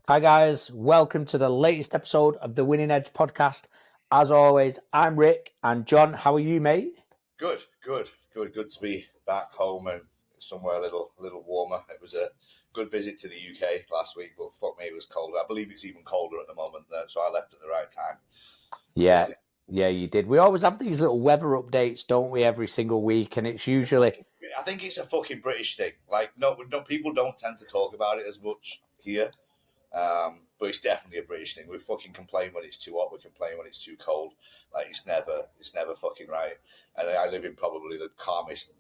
Hi guys, welcome to the latest episode of the Winning Edge podcast. As always, I'm Rick and John. How are you, mate? Good to be back home and somewhere a little warmer. It was a good visit to the UK last week, but fuck me, it was cold. I believe it's even colder at the moment there, so I left at the right time. Yeah, Clearly. yeah, you did. We always have these little weather updates, don't we, every single week, and it's usually I think it's a fucking British thing. Like, no, people don't tend to talk about it as much here, but it's definitely a British thing. We fucking complain when it's too hot. We complain when it's too cold. Like, it's never fucking right. And I live in probably the calmest,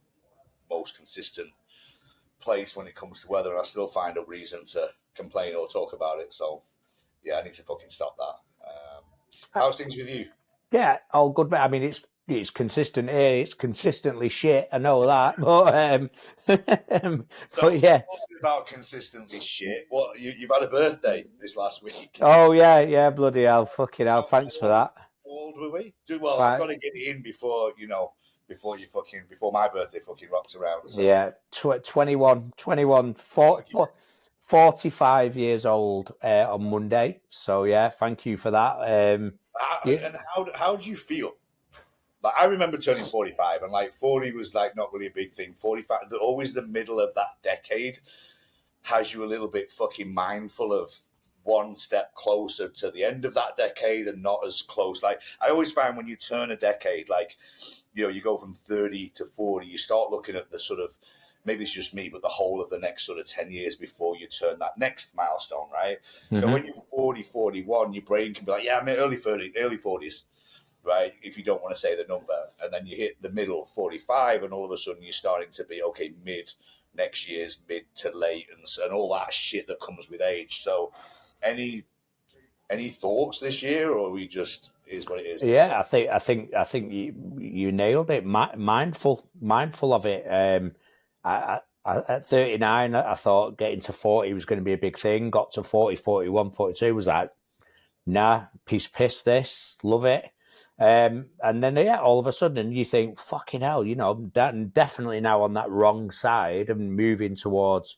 most consistent place when it comes to weather, and I still find a reason to complain or talk about it. So, yeah, I need to fucking stop that. How's things with you? yeah, all good. But I mean, it's consistent here. It's consistently shit. I know that, but So, yeah. talking about consistently shit, what you've had a birthday this last week. Oh yeah, bloody hell, fucking hell. How Thanks for old, that. how old were we? Well, I've Fine. got to get it in before my birthday fucking rocks around. So, Yeah, 21, 45 years old on Monday. So yeah, thank you for that. Yeah, and how do you feel? Like, I remember turning 45, and like 40 was like not really a big thing. 45, always the middle of that decade has you a little bit fucking mindful of one step closer to the end of that decade and not as close. Like, I always find when you turn a decade, like, you go from 30 to 40, you start looking at the sort of, maybe it's just me, but the whole of the next sort of 10 years before you turn that next milestone, right? So when you're 40, 41, your brain can be like, yeah, I'm in early 40s, right? If you don't want to say the number. And then you hit the middle, 45, and all of a sudden you're starting to be, okay, next year's mid to late, and all that shit that comes with age. So any thoughts this year, or we just is what it is? yeah. I think you nailed it. Mindful of it. At 39, I thought getting to 40 was going to be a big thing. Got to 40, 41, 42 was like, nah, piss this, love it. And then yeah, all of a sudden you think, fucking hell, definitely now on that wrong side and moving towards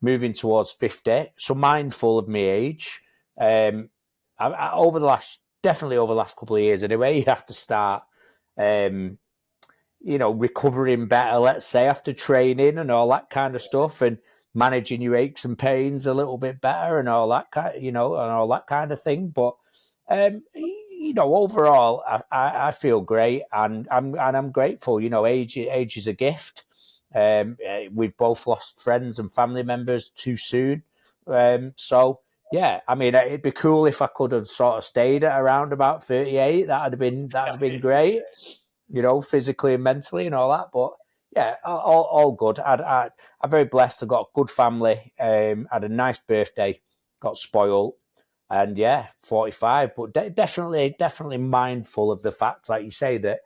50. So mindful of my age. Over the last, definitely over the last couple of years anyway, you have to start, recovering better, let's say, after training and all that kind of stuff, and managing your aches and pains a little bit better and all that and all that kind of thing. But overall, I feel great, and I'm grateful. Age is a gift. We've both lost friends and family members too soon, so yeah. I mean, it'd be cool if I could have sort of stayed at around about 38. That'd have been great, physically and mentally and all that. But yeah, all good. I'm very blessed. I got a good family. Had a nice birthday. Got spoiled. And yeah, 45, but definitely mindful of the fact, like you say, that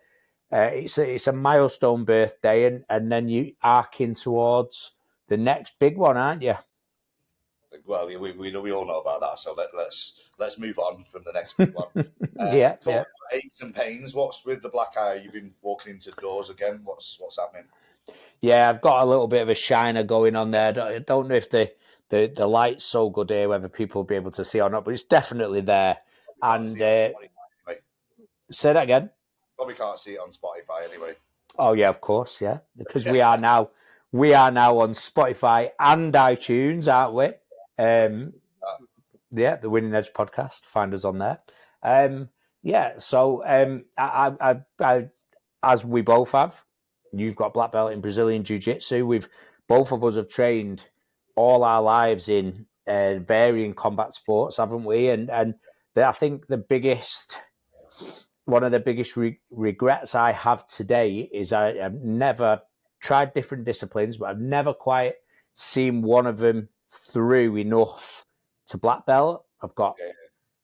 it's a milestone birthday, and then you arcing towards the next big one, aren't you? Well, we all know about that. So let's move on from the next big one. Yeah, Talking yeah. about aches and pains. What's with the black eye? You've been walking into doors again. What's happening? Yeah, I've got a little bit of a shiner going on there. I don't know if the light's so good here, whether people will be able to see or not, but it's definitely there. We can't And see it on Spotify anyway. say that again. Probably can't see it on Spotify anyway. Oh yeah, of course, yeah, because we are now on Spotify and iTunes, aren't we? Yeah, the Winning Edge podcast. Find us on there. Yeah, so as we both have, you've got black belt in Brazilian Jiu Jitsu. Both of us have trained all our lives in varying combat sports, haven't we? And I think one of the biggest regrets I have today is I've never tried different disciplines, but I've never quite seen one of them through enough to black belt. I've got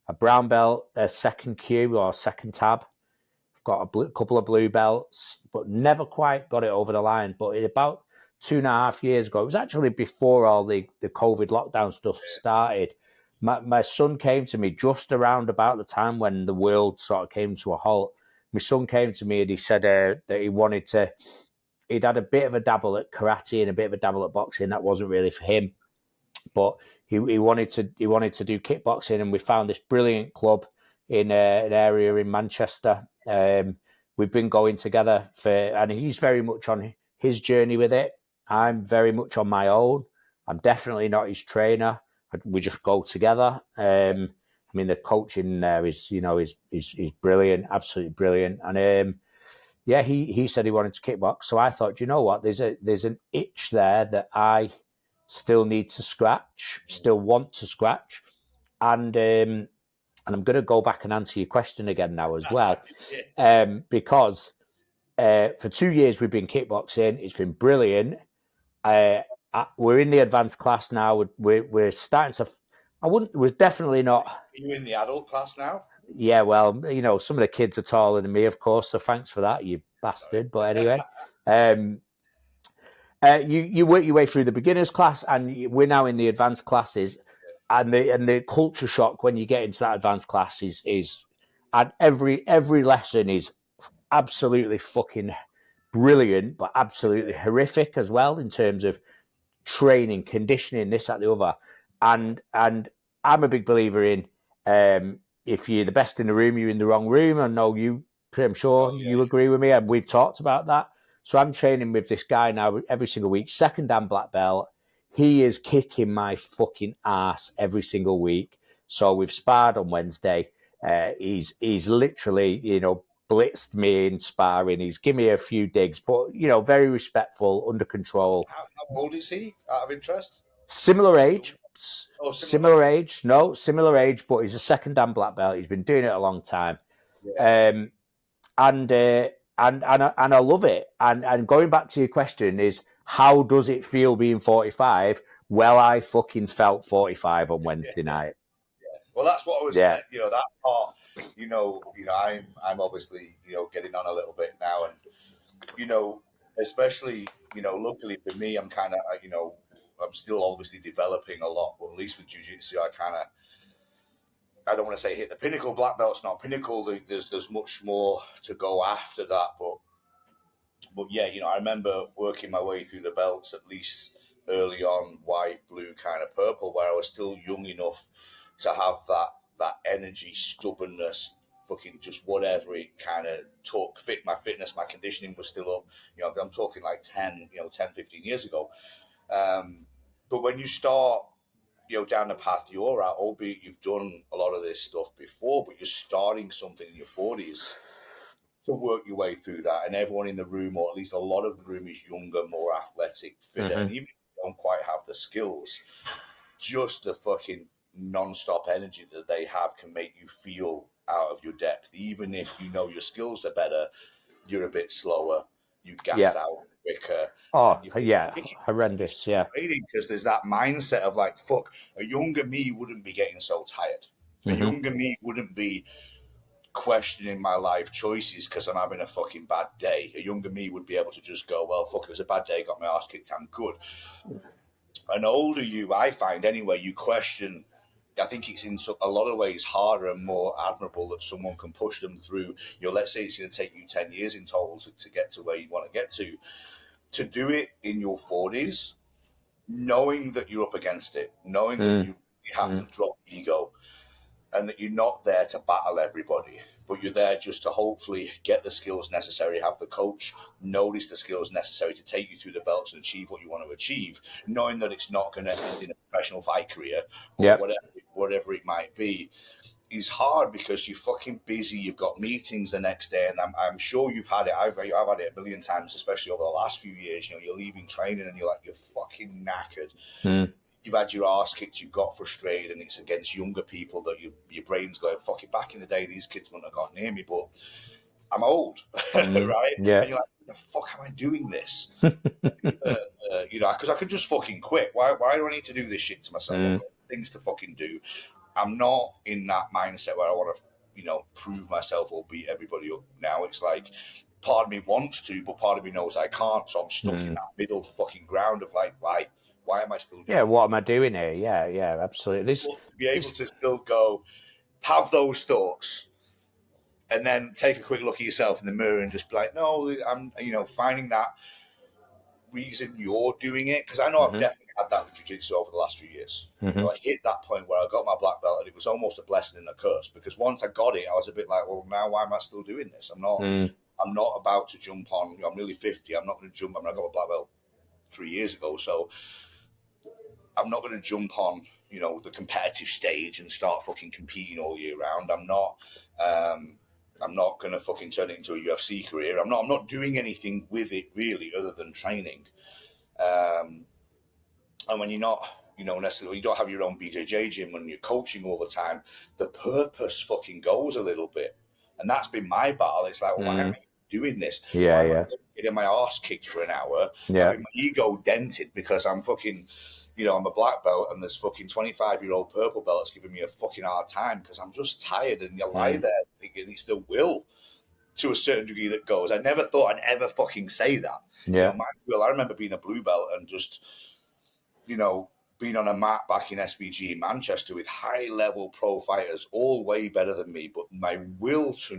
a brown belt, a second Q or second tab. I've got a couple of blue belts, but never quite got it over the line. But about 2.5 years ago, it was actually before all the COVID lockdown stuff started. My son came to me just around about the time when the world sort of came to a halt. My son came to me and he said that he'd had a bit of a dabble at karate and a bit of a dabble at boxing. That wasn't really for him. but he wanted to do kickboxing, and we found this brilliant club in an area in Manchester. We've been going together and he's very much on his journey with it. I'm very much on my own. I'm definitely not his trainer. We just go together. I mean, the coaching there is brilliant, absolutely brilliant. And he said he wanted to kickbox. So I thought, you know what? There's an itch there that I still need to scratch, still want to scratch, and I'm going to go back and answer your question again now as well, because for 2 years we've been kickboxing. It's been brilliant. We're in the advanced class now. We're starting to. We're definitely not. Are you in the adult class now? Yeah, well, some of the kids are taller than me, of course. So thanks for that, you bastard. But anyway, you work your way through the beginners class, and we're now in the advanced classes. And the culture shock when you get into that advanced class is and every lesson is absolutely fucking brilliant, but absolutely horrific as well in terms of training, conditioning, this, that, the other. And I'm a big believer in if you're the best in the room, you're in the wrong room. I know I'm sure you agree with me, and we've talked about that. So I'm training with this guy now every single week, second dan black belt. He is kicking my fucking ass every single week. So we've sparred on Wednesday. He's literally, blitzed me in sparring. He's given me a few digs, but, very respectful, under control. How old is he, out of interest? Similar age. Similar age. No, similar age, but he's a second dan black belt. He's been doing it a long time. Yeah. And I love it. And going back to your question is, how does it feel being 45? Well, I fucking felt 45 on Wednesday night. Yeah. Well, that's what I was. That part. I'm obviously getting on a little bit now, and especially luckily for me, I'm kind of I'm still obviously developing a lot, but at least with jiu-jitsu, I don't want to say hit the pinnacle. Black belt's not pinnacle. There's much more to go after that, but yeah, I remember working my way through the belts, at least early on, white, blue, kind of purple, where I was still young enough to have that energy, stubbornness, fucking just whatever it kind of took. My fitness, my conditioning was still up. I'm talking like 10, 15 years ago. But when you start, down the path you're at, albeit you've done a lot of this stuff before, but you're starting something in your 40s, to work your way through that, and everyone in the room, or at least a lot of the room, is younger, more athletic, fitter, and even if you don't quite have the skills, just the fucking non-stop energy that they have can make you feel out of your depth. Even if your skills are better, you're a bit slower, you gas out quicker. Horrendous. Yeah, because there's that mindset of like, fuck, a younger me wouldn't be getting so tired. A younger me wouldn't be questioning my life choices because I'm having a fucking bad day. A younger me would be able to just go, well, fuck, it was a bad day, got my ass kicked, I'm good. An older you, I find anyway, you question. I think it's in a lot of ways harder and more admirable that someone can push them through. Let's say it's going to take you 10 years in total to get to where you want to get to. To do it in your 40s, knowing that you're up against it, knowing that you have to drop ego, and that you're not there to battle everybody, but you're there just to hopefully get the skills necessary, have the coach notice the skills necessary to take you through the belts and achieve what you want to achieve, knowing that it's not going to end in a professional fight career or whatever it might be, is hard because you're fucking busy. You've got meetings the next day, and I'm sure you've had it. I've had it a million times, especially over the last few years. You're leaving training and you're fucking knackered. You've had your arse kicked, you've got frustrated, and it's against younger people that your brain's going, fuck it, back in the day, these kids wouldn't have got near me, but I'm old, right? Yeah. And you're like, what the fuck am I doing this? Because I could just fucking quit. Why do I need to do this shit to myself? I've got things to fucking do. I'm not in that mindset where I want to, prove myself or beat everybody up now. It's like, part of me wants to, but part of me knows I can't, so I'm stuck in that middle fucking ground of like, why am I still doing it? What am I doing here? Yeah, absolutely. To be able to still go, have those thoughts, and then take a quick look at yourself in the mirror and just be like, no, I'm, finding that reason you're doing it. Because I know I've definitely had that with jiu-jitsu over the last few years. Mm-hmm. I hit that point where I got my black belt, and it was almost a blessing and a curse, because once I got it, I was a bit like, well, now why am I still doing this? I'm not about to jump on. I'm nearly 50. I'm not going to jump. I got my black belt 3 years ago, so I'm not going to jump on, the competitive stage and start fucking competing all year round. I'm not going to fucking turn it into a UFC career. I'm not doing anything with it really other than training. And when you're not, necessarily, you don't have your own BJJ gym, when you're coaching all the time, the purpose fucking goes a little bit. And that's been my battle. It's like, why am I doing this? Yeah, why am I getting my arse kicked for an hour? Having my ego dented because I'm fucking, I'm a black belt, and there's fucking 25-year-old purple belts giving me a fucking hard time because I'm just tired, and you lie there thinking it's the will to a certain degree that goes. I never thought I'd ever fucking say that. Yeah. My will, I remember being a blue belt and just, being on a mat back in SBG in Manchester with high-level pro fighters, all way better than me, but my will to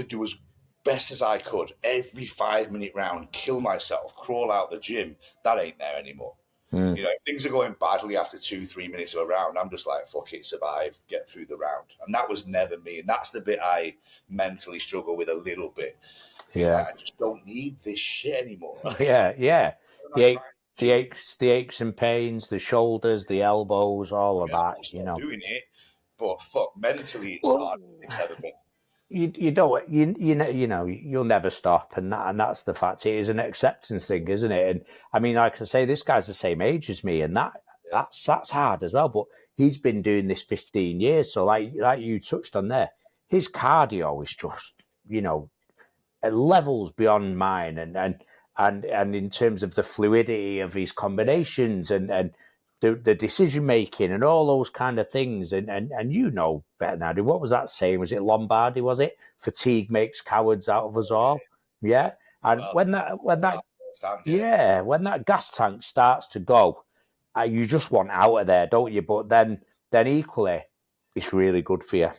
do as best as I could every 5-minute round, kill myself, crawl out the gym, that ain't there anymore. If things are going badly after 2-3 minutes of a round, I'm just like, fuck it, survive, get through the round. And that was never me. And that's the bit I mentally struggle with a little bit. I just don't need this shit anymore. Yeah. The aches and pains, the shoulders, the elbows, all of that. Doing it, but fuck, mentally it's hard. It's never been. You don't, you'll never stop, and that's the fact. It is an acceptance thing, isn't it? And I mean, like I say, this guy's the same age as me, and that's hard as well. But he's been doing this 15 years, so like you touched on there, his cardio is just at levels beyond mine, and in terms of the fluidity of his combinations and the decision making and all those kind of things, and better than I do. What was that saying? Was it Lombardi? Was it fatigue makes cowards out of us all? Yeah, and when that gas tank starts to go, you just want out of there, don't you? But then equally, it's really good for you.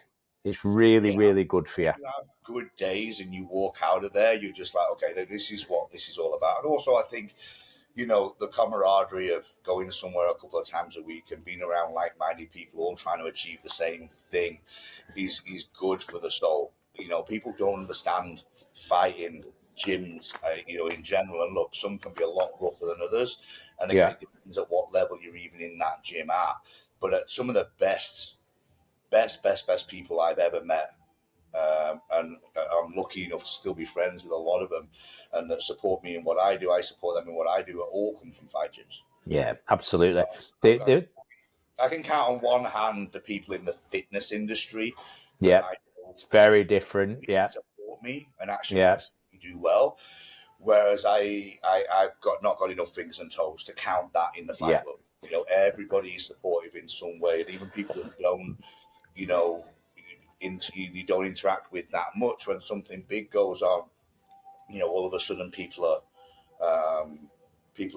It's really, really good for you. You have good days and you walk out of there, you're just like, okay, this is what this is all about. And also, I think, the camaraderie of going somewhere a couple of times a week and being around like-minded people all trying to achieve the same thing is good for the soul. People don't understand fighting gyms, in general. And look, some can be a lot rougher than others. And again, it depends at what level you're even in that gym at. But at some of the best people I've ever met, and I'm lucky enough to still be friends with a lot of them, and that support me in what I do. I support them in what I do. All come from fight gyms. Yeah, absolutely. I can count on one hand the people in the fitness industry. It's very different. Yeah, support me and actually do well. Whereas I've not got enough fingers and toes to count that in the fight club. Everybody's supportive in some way, and even people that don't, you don't interact with that much. When something big goes on, all of a sudden people are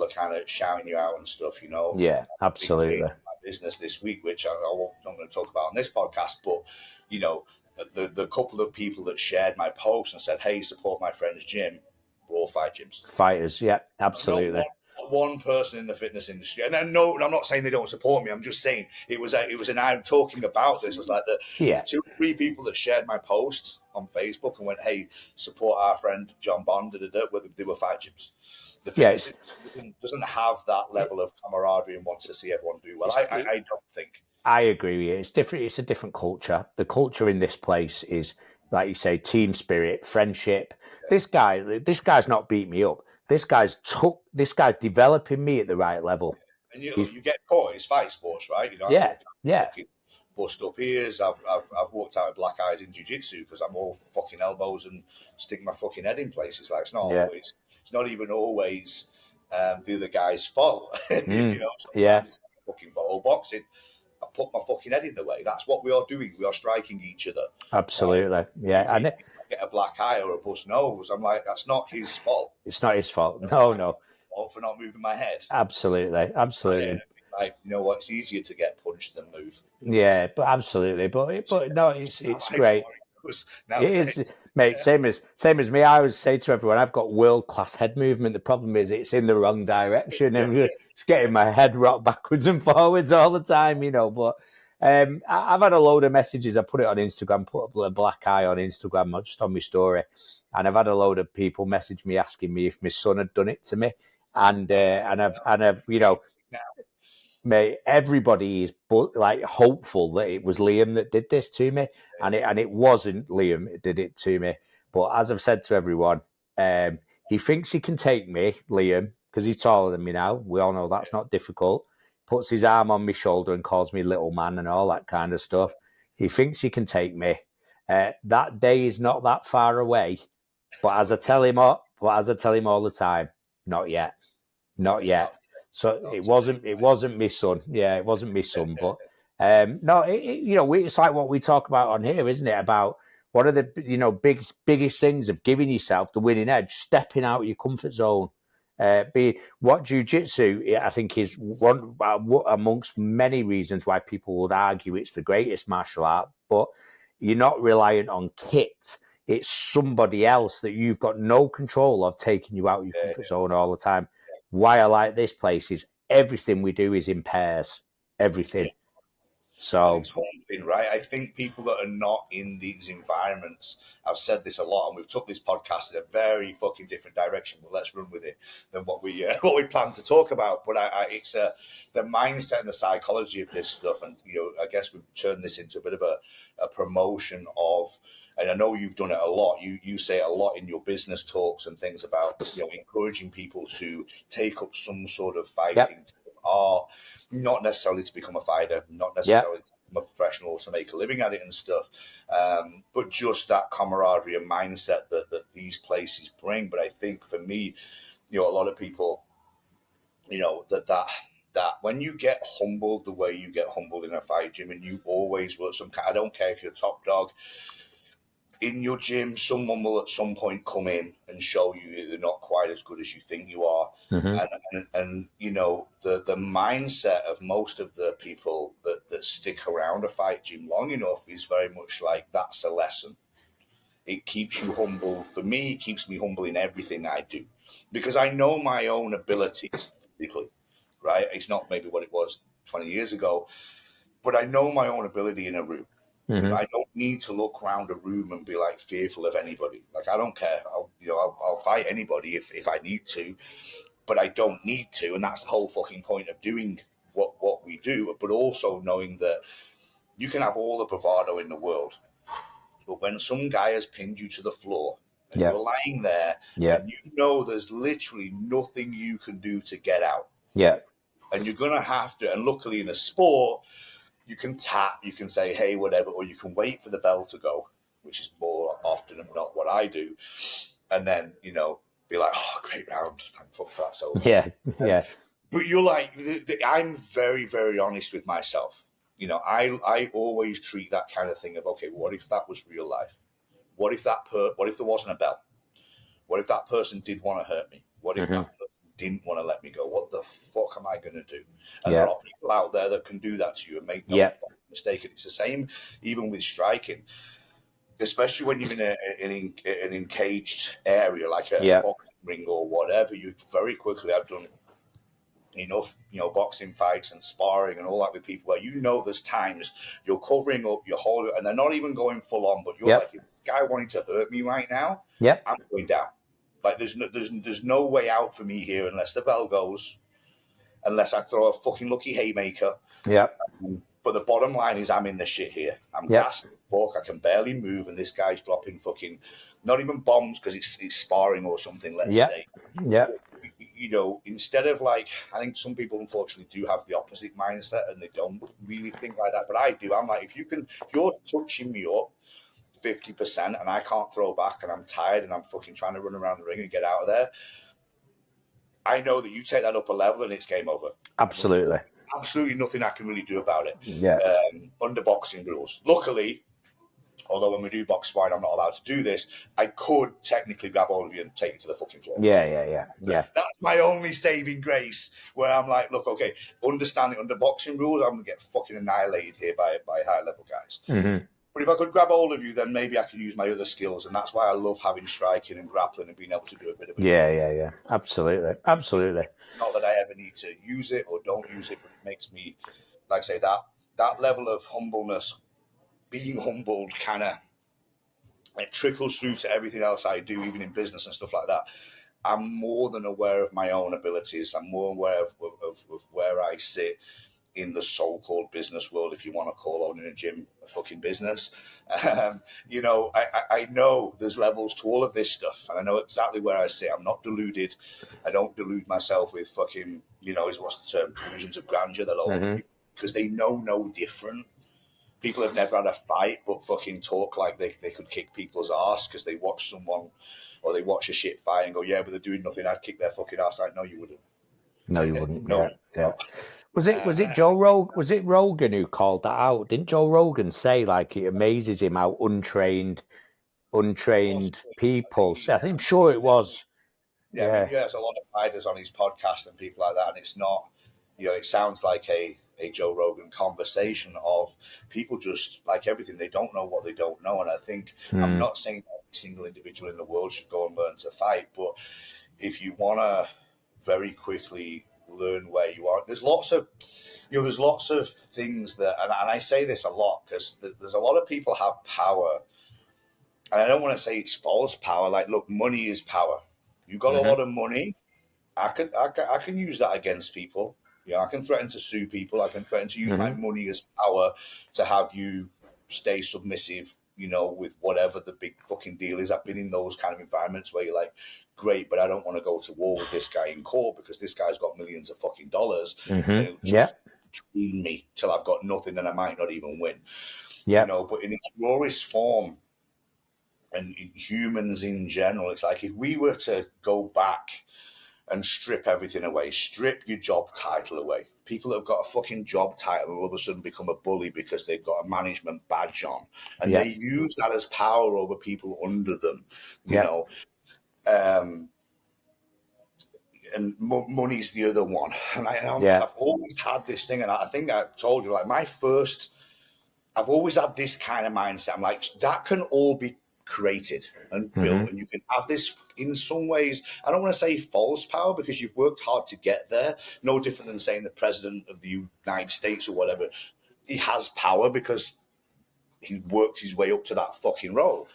kind of shouting you out and stuff. Yeah, absolutely. My business this week, which I'm not going to talk about on this podcast, but the couple of people that shared my post and said, "Hey, support my friend's gym," were all fight gyms. Fighters, yeah, absolutely. One person in the fitness industry, and I'm not saying they don't support me. I'm just saying it was an I'm talking about this. It was like the 2-3 people that shared my post on Facebook and went, "Hey, support our friend John Bond." They were fight gyms. The fitness doesn't have that level of camaraderie and wants to see everyone do well. I don't think. I agree with you. It's different. It's a different culture. The culture in this place is, like you say, team spirit, friendship. Yeah. This guy's not beat me up. This guy's developing me at the right level. And you get caught. It's fight sports, right? Bust up ears. I've walked out with black eyes in jiu-jitsu because I'm all fucking elbows and stick my fucking head in places. Like it's not always. It's not even always the other guy's fault. Sometimes it's fucking fault. Or boxing, I put my fucking head in the way. That's what we are doing. We are striking each other. Absolutely. And get a black eye or a bust nose. I'm like, that's not his fault. It's not his fault. No. For not moving my head. Absolutely. Like, it's easier to get punched than move. Yeah, but absolutely. But no, it's great. It is, mate. Same as me. I always say to everyone, I've got world class head movement. The problem is it's in the wrong direction, and it's getting my head rocked backwards and forwards all the time, you know. But I've had a load of messages. I put it on Instagram, put up a black eye on Instagram, just on my story, and I've had a load of people message me asking me if my son had done it to me, and I've you know. Mate, everybody is like hopeful that it was Liam that did this to me, and it wasn't Liam that did it to me. But as I've said to everyone, he thinks he can take me, Liam, because he's taller than me now. We all know that's not difficult. Puts his arm on my shoulder and calls me little man and all that kind of stuff. He thinks he can take me. That day is not that far away, but as I tell him all the time, not yet, not yet. So it wasn't my son. Yeah, it wasn't my son. But no, it's like what we talk about on here, isn't it? About what are the biggest things of giving yourself the winning edge, stepping out of your comfort zone. What jiu-jitsu, I think, is one amongst many reasons why people would argue it's the greatest martial art. But you're not reliant on kit. It's somebody else that you've got no control of taking you out of your comfort zone all the time. Why I like this place is everything we do is in pairs. Everything. So it's haunting, right? I think people that are not in these environments, I've said this a lot, and we've took this podcast in a very fucking different direction. But let's run with it than what we plan to talk about. But it's the mindset and the psychology of this stuff, and I guess we've turned this into a bit of a promotion of. And I know you've done it a lot. You say it a lot in your business talks and things about encouraging people to take up some sort of fighting art, not necessarily to become a fighter, not necessarily to become a professional to make a living at it and stuff, but just that camaraderie and mindset that these places bring. But I think for me, a lot of people, that when you get humbled the way you get humbled in a fight gym, and you always will I don't care if you're top dog in your gym, someone will at some point come in and show you that they're not quite as good as you think you are. Mm-hmm. And the mindset of most of the people that stick around a fight gym long enough is very much like, that's a lesson. It keeps you humble. For me, it keeps me humble in everything I do, because I know my own ability physically, right? It's not maybe what it was 20 years ago, but I know my own ability in a room. Mm-hmm. I don't need to look around a room and be like fearful of anybody. Like, I don't care. I'll fight anybody if I need to, but I don't need to. And that's the whole fucking point of doing what we do. But also knowing that you can have all the bravado in the world, but when some guy has pinned you to the floor and you're lying there and there's literally nothing you can do to get out. Yeah. And you're going to have to, and luckily in a sport, you can tap, you can say, hey, whatever, or you can wait for the bell to go, which is more often than not what I do. And then, be like, oh, great round. Thank fuck for that. So yeah. But you're like, I'm very, very honest with myself. I always treat that kind of thing of, okay, what if that was real life? What if there wasn't a bell? What if that person did want to hurt me? What if that person didn't want to let me go? What the fuck am I going to do? And there are people out there that can do that to you and make no mistake. And it's the same even with striking, especially when you're in an encaged area like a boxing ring or whatever. You very quickly, I've done enough, boxing fights and sparring and all that with people where there's times you're covering up, you're holding, and they're not even going full on, but you're like, if this guy wanting to hurt me right now, I'm going down. Like, there's no way out for me here unless the bell goes, unless I throw a fucking lucky haymaker. Yeah. But the bottom line is, I'm in the shit here. I'm gassed as fuck. I can barely move, and this guy's dropping fucking, not even bombs because it's sparring or something. Let's say. Yeah. Instead of like, I think some people unfortunately do have the opposite mindset and they don't really think like that. But I do. I'm like, if you're touching me up 50% and I can't throw back and I'm tired and I'm fucking trying to run around the ring and get out of there, I know that you take that up a level and it's game over. Absolutely. Absolutely nothing I can really do about it. Yeah. Under boxing rules. Luckily, although when we do box sparring, I'm not allowed to do this, I could technically grab all of you and take you to the fucking floor. Yeah. That's my only saving grace, where I'm like, look, okay, understanding under boxing rules, I'm going to get fucking annihilated here by high-level guys. Mm-hmm. But if I could grab hold of you, then maybe I can use my other skills, and that's why I love having striking and grappling and being able to do a bit of it. Yeah. Absolutely. Not that I ever need to use it or don't use it, but it makes me, like I say, that level of humbleness, being humbled, kind of it trickles through to everything else I do, even in business and stuff like that. I'm more than aware of my own abilities. I'm more aware of where I sit in the so-called business world, if you want to call owning a gym a fucking business. I know there's levels to all of this stuff, and I know exactly where I sit. I'm not deluded. I don't delude myself with fucking, what's the term, delusions of grandeur that a lot of people, because they know no different. People have never had a fight, but fucking talk like they could kick people's ass because they watch someone or they watch a shit fight and go, yeah, but they're doing nothing. I'd kick their fucking ass. Like, no, you wouldn't. No, you wouldn't. No. Was it Joe Rogan? Was it Rogan who called that out? Didn't Joe Rogan say like it amazes him how untrained people? I think I'm sure it was. Yeah, I mean, there's a lot of fighters on his podcast and people like that, and it's not, it sounds like a Joe Rogan conversation of people just like everything. They don't know what they don't know, and I think I'm not saying that every single individual in the world should go and learn to fight, but if you want to very quickly learn where you are, there's lots of things that, and I say this a lot because there's a lot of people have power, and I don't want to say it's false power. Like, look, money is power. You've got a lot of money. I can use that against people. I can threaten to sue people. I can threaten to use my money as power to have you stay submissive, with whatever the big fucking deal is. I've been in those kind of environments where you're like, great, but I don't want to go to war with this guy in court because this guy's got millions of fucking dollars. And it'll just drain me till I've got nothing and I might not even win. But in its rawest form, and humans in general, it's like if we were to go back and strip everything away, strip your job title away. People that have got a fucking job title all of a sudden become a bully because they've got a management badge on. And they use that as power over people under them, and money's the other one. And I've always had this thing, and I think I told you, like I've always had this kind of mindset. I'm like, that can all be created and built, and you can have this in some ways. I don't want to say false power because you've worked hard to get there. No different than saying the president of the United States or whatever. He has power because he worked his way up to that fucking role.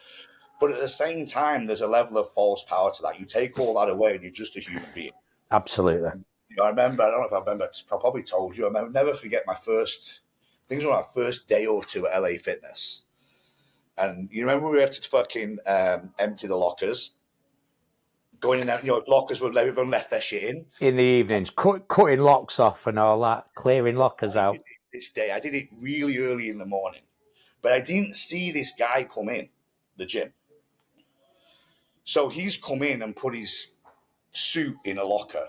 But at the same time, there's a level of false power to that. You take all that away and you're just a human being. Absolutely. I don't know if I remember, I probably told you, I'll never forget my first day or two at LA Fitness. And you remember we had to fucking empty the lockers, going in there, lockers would let everyone left their shit in the evenings, cutting locks off and all that, clearing lockers out. This day, I did it really early in the morning, but I didn't see this guy come in the gym. So he's come in and put his suit in a locker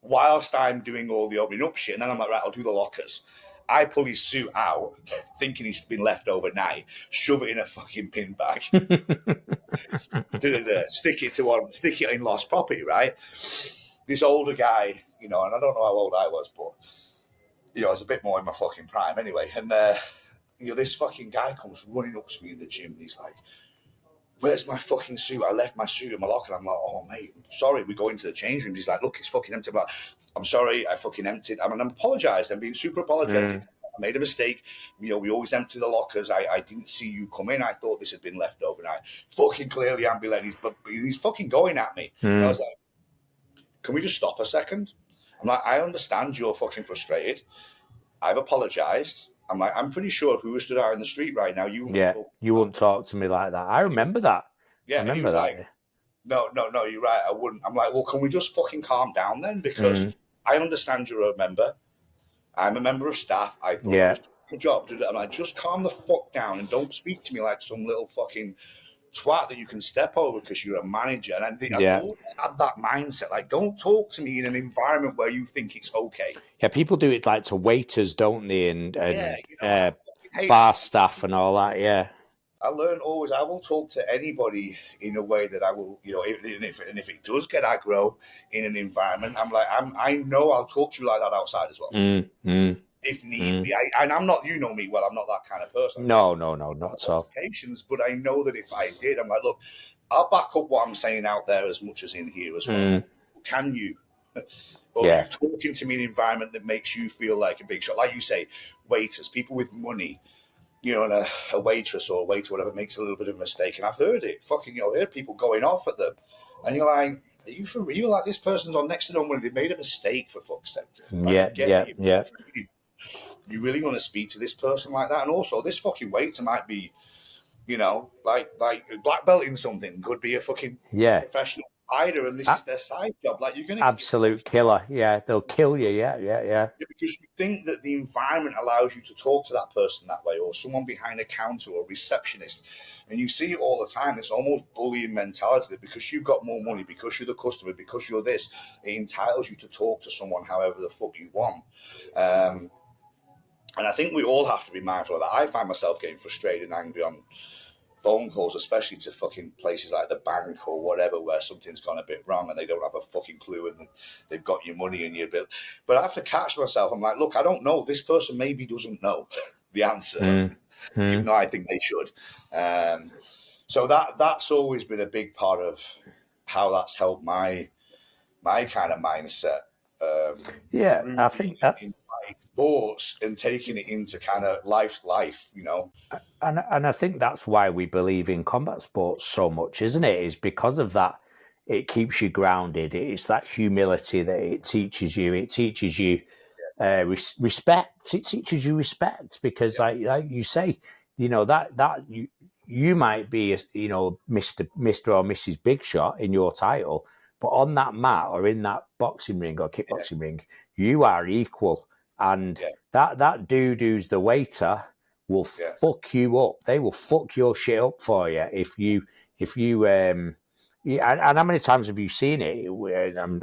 whilst I'm doing all the opening up shit. And then I'm like, right, I'll do the lockers. I pull his suit out, thinking he's been left overnight, shove it in a fucking pin bag, stick it in lost property, right? This older guy, and I don't know how old I was, but, I was a bit more in my fucking prime anyway. And, this fucking guy comes running up to me in the gym and he's like, where's my fucking suit? I left my suit in my locker. I'm like, oh, mate, I'm sorry. We go into the change room. He's like, look, it's fucking empty. I'm like, I'm sorry, I fucking emptied. I apologized. I'm being super apologetic. I made a mistake. We always empty the lockers. I didn't see you come in. I thought this had been left overnight. Fucking clearly, he's fucking going at me. And I was like, can we just stop a second? I'm like, I understand you're fucking frustrated. I've apologized. I'm like, I'm pretty sure if we were stood out in the street right now, you wouldn't talk to me like that. I remember that. Yeah, I remember and he was that. Like, no, you're right. I wouldn't. I'm like, well, can we just fucking calm down then? Because I understand you're a member. I'm a member of staff. I thought it was a job. I'm like, just calm the fuck down and don't speak to me like some little fucking twat that you can step over because you're a manager. And I've always had that mindset. Like, don't talk to me in an environment where you think it's okay. Yeah, people do it like to waiters, don't they? And bar staff and all that. Yeah. I learn always. I will talk to anybody in a way that I will, and if it does get aggro in an environment, I'm like, I know I'll talk to you like that outside as well. if need be. And I'm not, you know me well, I'm not that kind of person. No, not at all. But I know that if I did, I'm like, look, I'll back up what I'm saying out there as much as in here as well. Can you? Or are you talking to me in an environment that makes you feel like a big shot? Like you say, waiters, people with money, you know, and a waitress or a waiter, whatever, makes a little bit of a mistake. And I've heard it, heard people going off at them. And you're like, are you for real? Like, this person's on next to them when they made a mistake, for fuck's sake. Like, you really want to speak to this person like that? And also, this fucking waiter might be, you know, like black belt in something, could be a fucking professional fighter, and this is their side job. Like, you're gonna absolute killer. Yeah, they'll kill you. Yeah. Because you think that the environment allows you to talk to that person that way, or someone behind a counter or a receptionist, and you see it all the time. It's almost bullying mentality that because you've got more money, because you're the customer, because you're this, it entitles you to talk to someone however the fuck you want. And I think we all have to be mindful of that. I find myself getting frustrated and angry on phone calls, especially to fucking places like the bank or whatever, where something's gone a bit wrong and they don't have a fucking clue and they've got your money in your bill. But I have to catch myself. I'm like, look, I don't know. This person maybe doesn't know the answer, even though I think they should. So that's always been a big part of how that's helped my kind of mindset. I think that's sports and taking it into kind of life, you know. And I think that's why we believe in combat sports so much, isn't it? Is because of that. It keeps you grounded. It's that humility that it teaches you. It teaches you respect. It teaches you respect because, like you say, you know that you might be, you know, Mr. or Mrs. Big Shot in your title, but on that mat or in that boxing ring or kickboxing ring, you are equal. And that dude who's the waiter will fuck you up. They will fuck your shit up for you if you and how many times have you seen it?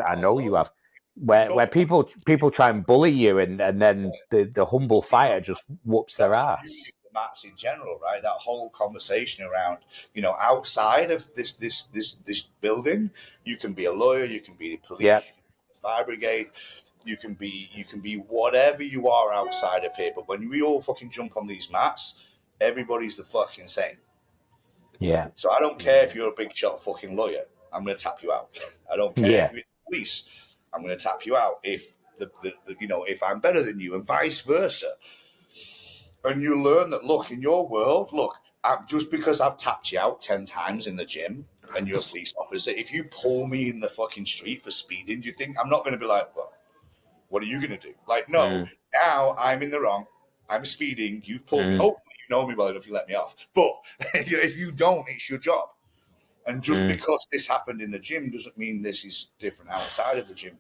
I know you have, where people try and bully you and then the humble fighter just whoops their ass. Mats in general, right? That whole conversation around, you know, outside of this building, you can be a lawyer, you can be the police, you can be the fire brigade. You can be whatever you are outside of here, but when we all fucking jump on these mats, everybody's the fucking same. Yeah. So I don't care if you're a big shot fucking lawyer, I'm going to tap you out. I don't care if you're the police, I'm going to tap you out. If the you know, if I'm better than you, and vice versa. And you learn that, look, in your world, just because I've tapped you out 10 times in the gym and you're a police officer, if you pull me in the fucking street for speeding, do you think I'm not going to be like, well, what are you going to do? Like, no, now I'm in the wrong. I'm speeding. You've pulled me. Hopefully you know me well enough, you let me off. But if you don't, it's your job. And just because this happened in the gym doesn't mean this is different outside of the gym.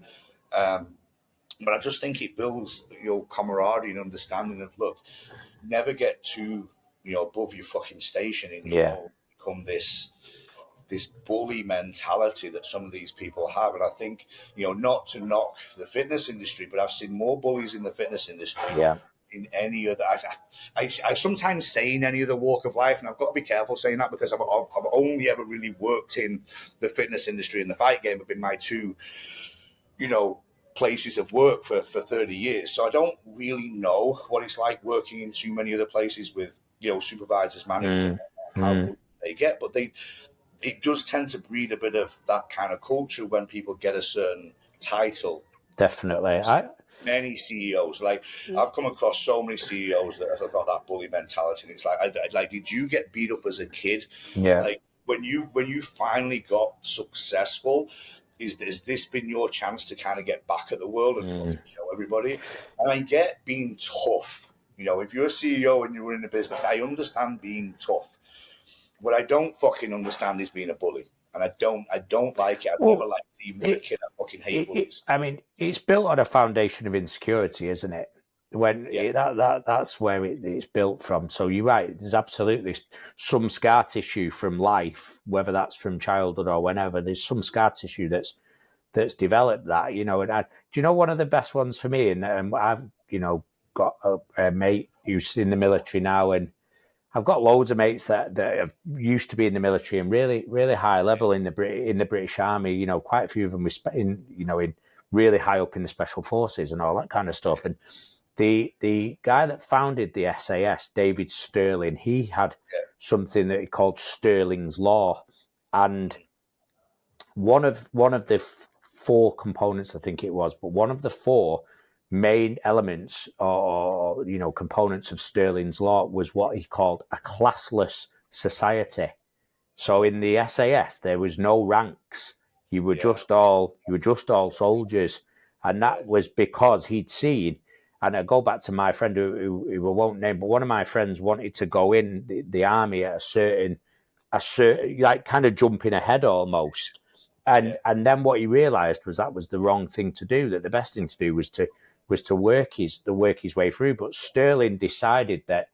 But I just think it builds your camaraderie and understanding of, look, never get too, you know, above your fucking station and you know, become this bully mentality that some of these people have. And I think, you know, not to knock the fitness industry, but I've seen more bullies in the fitness industry in any other. I sometimes say in any other walk of life, and I've got to be careful saying that because I've only ever really worked in the fitness industry and the fight game have been my two, you know, places of work for 30 years. So I don't really know what it's like working in too many other places with, you know, supervisors, managers, how good they get, but it does tend to breed a bit of that kind of culture when people get a certain title. Definitely. Many CEOs, like I've come across so many CEOs that have got that bully mentality. And it's like, did you get beat up as a kid? Yeah. Like when you finally got successful, has this been your chance to kind of get back at the world and fucking show everybody? And I get being tough. You know, if you're a CEO and you're in a business, I understand being tough. What I don't fucking understand is being a bully. And I don't like it. I've never liked it, even as a kid. I fucking hate bullies. I mean, it's built on a foundation of insecurity, isn't it? That's where it's built from. So you're right. There's absolutely some scar tissue from life, whether that's from childhood or whenever. There's some scar tissue that's developed that, you know. And do you know one of the best ones for me? And I've, you know, got a mate who's in the military now, and I've got loads of mates that have used to be in the military and really, really high level in the British Army. You know, quite a few of them in really high up in the special forces and all that kind of stuff. And the guy that founded the SAS, David Sterling, he had Yeah. something that he called Sterling's Law, and one of the four components, I think it was, but one of the four main elements or components of Sterling's Law was what he called a classless society. So in the SAS, there was no ranks. You were just all soldiers, and that was because he'd seen. And I go back to my friend who I won't name, but one of my friends wanted to go in the army at a certain like kind of jumping ahead almost. And then what he realised was that was the wrong thing to do. That the best thing to do was to work his way through. But Sterling decided that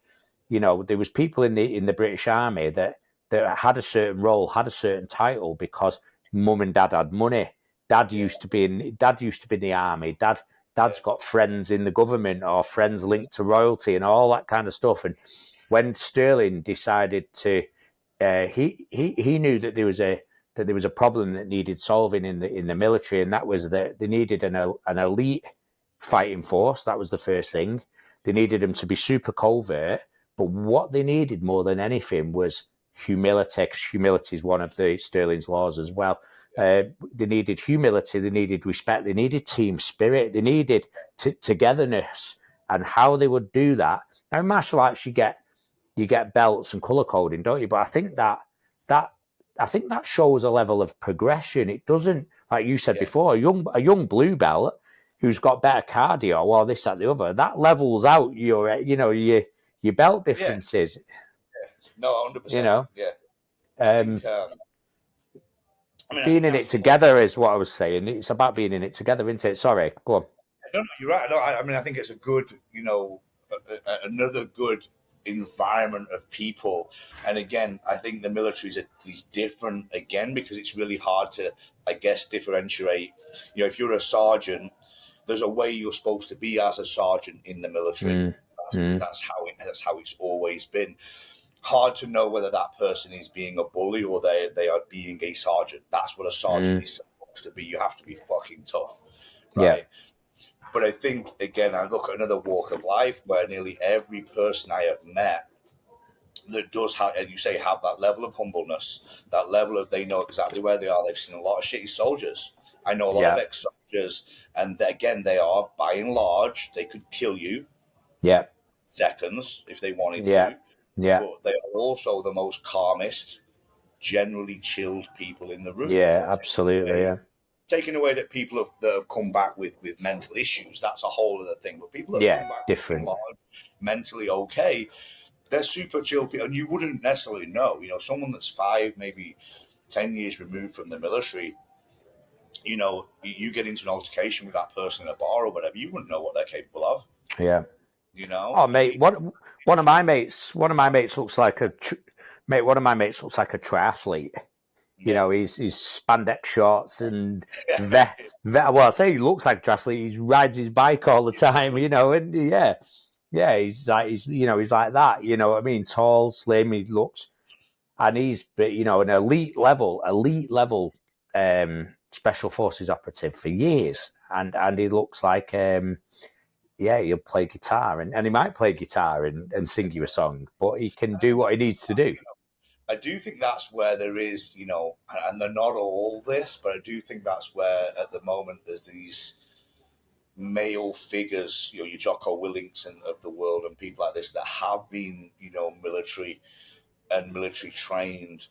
there was people in the British Army that had a certain role, had a certain title because mum and dad had money. Dad used to be in the army. Dad's got friends in the government or friends linked to royalty and all that kind of stuff. And when Sterling decided to, he knew that there was a problem that needed solving in the military, and that was that they needed an elite fighting force. That was the first thing. They needed them to be super covert, but what they needed more than anything was humility, because humility is one of the Sterling's laws as well. They needed humility, they needed respect, they needed team spirit, they needed togetherness, and how they would do that. Now, in martial arts, you get belts and color coding, don't you? But I think that shows a level of progression. It doesn't, like you said before, a young blue belt who's got better cardio or this, that, the other, that levels out your belt differences. No, 100%. Yeah. I think. Being in it together is what I was saying. It's about being in it together, isn't it? Sorry, go on. No, you're right. No, I think it's a good, another good environment of people. And again, I think the military is different again because it's really hard to, I guess, differentiate. If you're a sergeant, there's a way you're supposed to be as a sergeant in the military. That's how it's always been. Hard to know whether that person is being a bully or they are being a sergeant. That's what a sergeant is supposed to be. You have to be fucking tough, right? Yeah. But I think, again, I look at another walk of life where nearly every person I have met that does have, as you say, have that level of humbleness, that level of they know exactly where they are. They've seen a lot of shitty soldiers. I know a lot of ex-soldiers, and again, they are, by and large, they could kill you seconds if they wanted to. Yeah. But they are also the most calmest, generally chilled people in the room. Yeah, absolutely. Taking away that people that have come back with mental issues, that's a whole other thing. But people that have come back different, mentally okay, they're super chill people, and you wouldn't necessarily know. Someone that's 5, maybe 10 years removed from the military. You get into an altercation with that person in a bar or whatever, you wouldn't know what they're capable of. Yeah. Oh, mate, one of my mates looks like a triathlete. He's spandex shorts and well, I say he looks like a triathlete. He rides his bike all the time, and he's like that. You know what I mean? Tall, slim. He looks, and he's an elite level special forces operative for years, and he looks like he'll play guitar and he might play guitar and sing you a song, but he can do what he needs to do. I do think that's where there is, and they're not all this, but I do think that's where at the moment there's these male figures, your Jocko Willings of the world and people like this that have been, military trained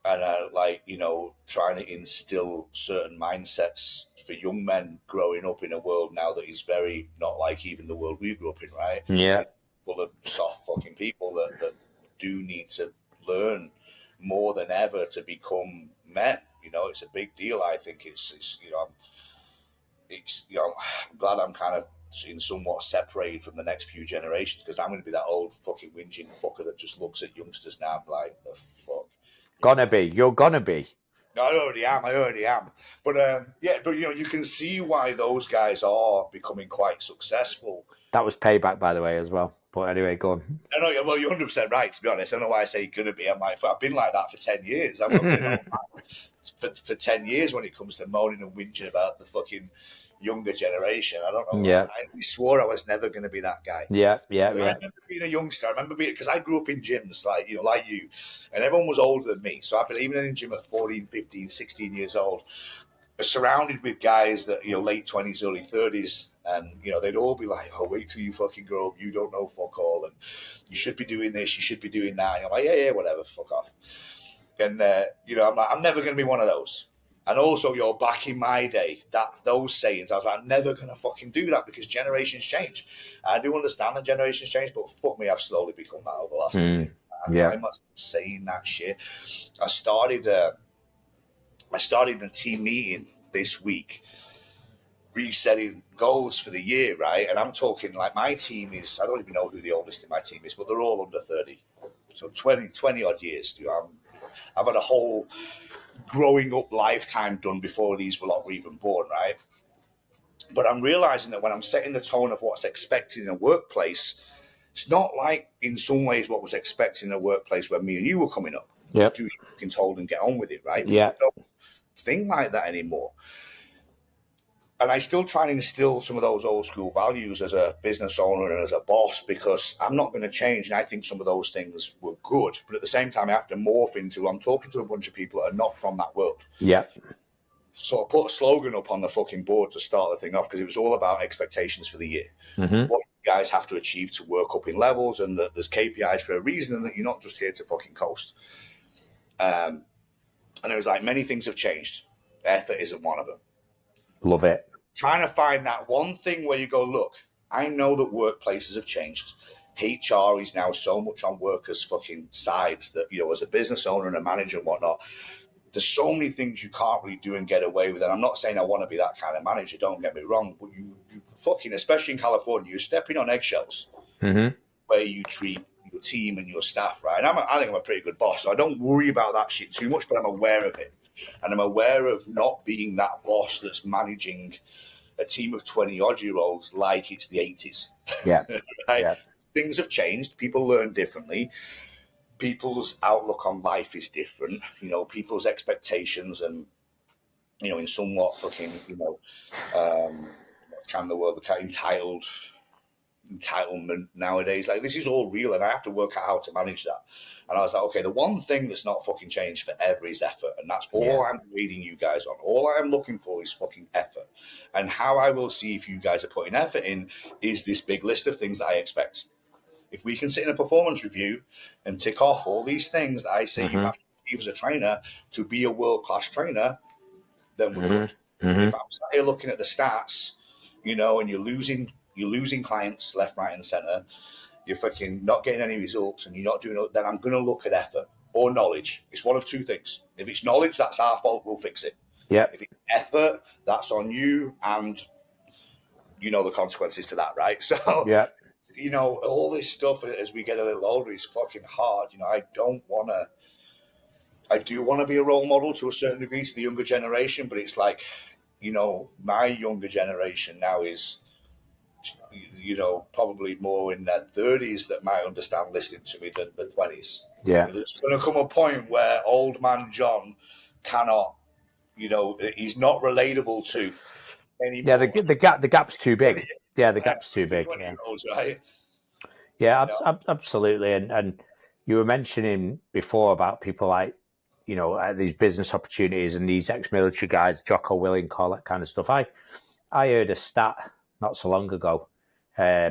and are trying to instill certain mindsets for young men growing up in a world now that is very not like even the world we grew up in, right? Yeah. Full of soft fucking people that do need to learn more than ever to become men. It's a big deal. I think I'm glad I'm kind of somewhat separated from the next few generations because I'm going to be that old fucking whinging fucker that just looks at youngsters now and like, the fuck. You're gonna be. No, I already am. But you can see why those guys are becoming quite successful. That was Payback, by the way, as well. But anyway, go on. I know, well, you're 100% right, to be honest. I don't know why I say you're going to be. I'm like, I've been like that for 10 years. I've been for 10 years when it comes to moaning and whinging about the fucking younger generation. I don't know. Yeah. I swore I was never going to be that guy. Yeah. I remember being a youngster. I remember being, because I grew up in gyms like you, and everyone was older than me. So I've been even in the gym at 14, 15, 16 years old, surrounded with guys that, late 20s, early 30s. And, they'd all be like, oh, wait till you fucking grow up. You don't know fuck all. And you should be doing this. You should be doing that. And I'm like, yeah, whatever. Fuck off. And, I'm like, I'm never going to be one of those. And also, back in my day, those sayings, I was like, I'm never going to fucking do that because generations change. I do understand that generations change, but fuck me, I've slowly become that over the last year. I find myself saying that shit. I started a team meeting this week, resetting goals for the year, right? And I'm talking like my team is, I don't even know who the oldest in my team is, but they're all under 30. So 20 odd years. I've had a whole growing up lifetime done before these were even born, right? But I'm realizing that when I'm setting the tone of what's expected in a workplace, it's not like in some ways what was expected in a workplace when me and you were coming up. Yeah. Do what you're being told and get on with it, right? Yeah. People don't think like that anymore. And I still try and instill some of those old school values as a business owner and as a boss, because I'm not going to change. And I think some of those things were good. But at the same time, I have to morph into, I'm talking to a bunch of people that are not from that world. Yeah. So I put a slogan up on the fucking board to start the thing off, because it was all about expectations for the year. Mm-hmm. What you guys have to achieve to work up in levels, and that there's KPIs for a reason, and that you're not just here to fucking coast. And it was like, many things have changed. Effort isn't one of them. Love it. Trying to find that one thing where you go, look, I know that workplaces have changed. HR is now so much on workers' fucking sides that, as a business owner and a manager and whatnot, there's so many things you can't really do and get away with. And I'm not saying I want to be that kind of manager, don't get me wrong, but you fucking, especially in California, you're stepping on eggshells where you treat your team and your staff, right? And I think I'm a pretty good boss, so I don't worry about that shit too much, but I'm aware of it. And I'm aware of not being that boss that's managing a team of 20-odd-year-olds like it's the 80s. Yeah. Right? Yeah. Things have changed. People learn differently. People's outlook on life is different. People's expectations and, in somewhat fucking, kind of world, the kind of entitlement nowadays. Like, this is all real, and I have to work out how to manage that. And I was like, okay, the one thing that's not fucking changed forever is effort. And that's all I'm reading you guys on. All I'm looking for is fucking effort. And how I will see if you guys are putting effort in is this big list of things that I expect. If we can sit in a performance review and tick off all these things that I say you have to achieve as a trainer to be a world-class trainer, then we're good. If I'm sat here looking at the stats, and you're losing clients left, right, and center, you're fucking not getting any results, and you're not doing it, then I'm going to look at effort or knowledge. It's one of two things. If it's knowledge, that's our fault. We'll fix it. Yeah. If it's effort, that's on you, and the consequences to that, right? So, all this stuff as we get a little older is fucking hard. I do want to be a role model to a certain degree to the younger generation, but it's like, my younger generation now is, probably more in their 30s that might understand listening to me than the 20s. Yeah. There's going to come a point where old man John cannot, he's not relatable to anymore. Yeah, the gap's too big. Yeah, the gap's too big. Yeah. Right? Yeah, absolutely. And you were mentioning before about people like, these business opportunities and these ex-military guys, Jocko Willink, all that kind of stuff. I heard a stat not so long ago,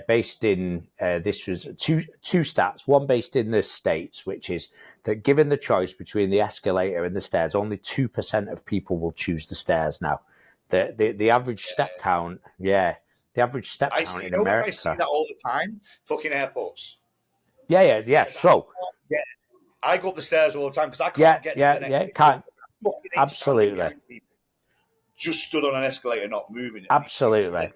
based in, this was two stats, one based in the States, which is that given the choice between the escalator and the stairs, only 2% of people will choose the stairs now. The average step count, the average step count in America. I see that all the time, fucking airports. Yeah. So, I go up the stairs all the time because I can't get to the next. Can't. Absolutely. Just stood on an escalator, not moving. Absolutely.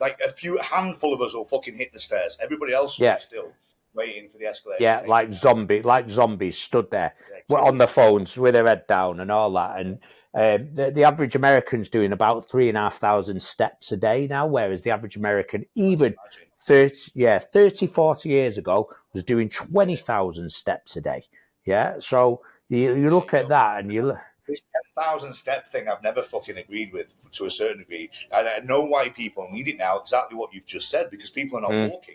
Like a handful of us will fucking hit the stairs. Everybody else Yeah. still. waiting for the escalator. Yeah, like zombies stood there on the phones with their head down and all that. And the average American's doing about 3,500 steps a day now, whereas the average American, even 30, 40 years ago, was doing 20,000 steps a day. Yeah, so you look at that and you. This 10,000 step thing, I've never fucking agreed with to a certain degree. And I know why people need it now, exactly what you've just said, because people are not walking.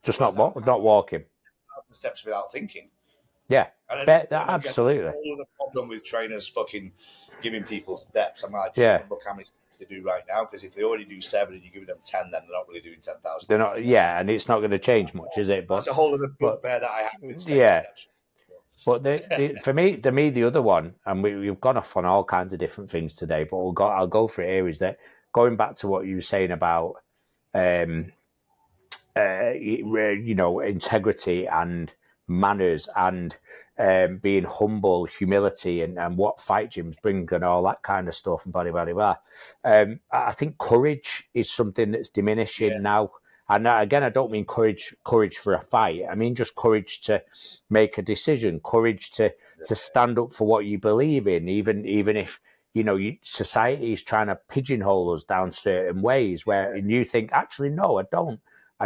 Just not walking. Steps without thinking. Yeah, and absolutely. All the problem with trainers fucking giving people steps. I'm like, look how many steps they do right now, because if they already do 7 and you're giving them 10, then they're not really doing 10,000. They're not, and it's not going to change much, is it? But that's a whole other bugbear that I have with steps. But for me, the other one, and we've gone off on all kinds of different things today, but I'll go for it here, is that going back to what you were saying about, integrity and manners and being humble, humility, and what fight gyms bring and all that kind of stuff and blah, blah, blah. I think courage is something that's diminishing now. And again, I don't mean courage for a fight. I mean just courage to make a decision, courage to stand up for what you believe in, even if society is trying to pigeonhole us down certain ways. And you think, actually, no, I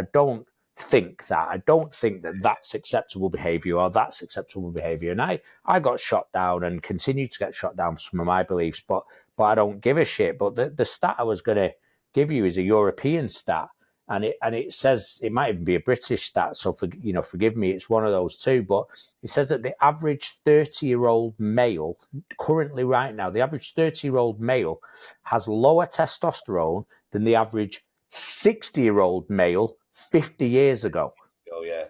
don't think that. I don't think that that's acceptable behaviour or that's acceptable behaviour. And I got shot down and continue to get shot down for some of my beliefs, but I don't give a shit. But the stat I was going to give you is a European stat. And it says, it might even be a British stat, so forgive me, it's one of those two. But it says that the average 30-year-old male, currently right now, the average 30-year-old male has lower testosterone than the average 60-year-old male 50 years ago. Oh yeah.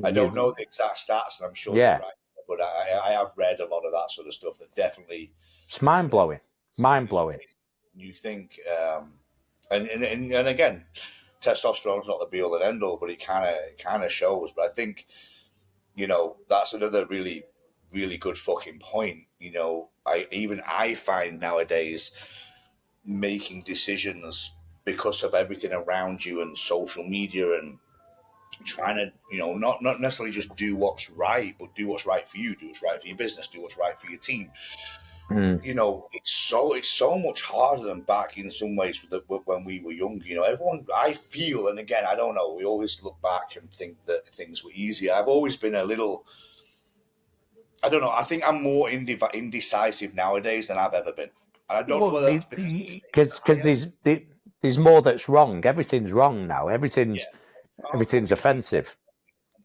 I don't know the exact stats, and I'm sure you're right, but I have read a lot of that sort of stuff that definitely, it's mind blowing. You think. And again, testosterone is not the be all and end all, but it kind of shows. But I think, that's another really, really good fucking point. I find nowadays making decisions because of everything around you and social media and trying to, not necessarily just do what's right, but do what's right for you, do what's right for your business, do what's right for your team. It's so much harder than back in some ways when we were young. Everyone, I feel, and again, I don't know, we always look back and think that things were easier. I've always been a little, I don't know, I think I'm more indecisive nowadays than I've ever been. And I don't know whether that's because there's more that's wrong. Everything's wrong now. Everything's offensive.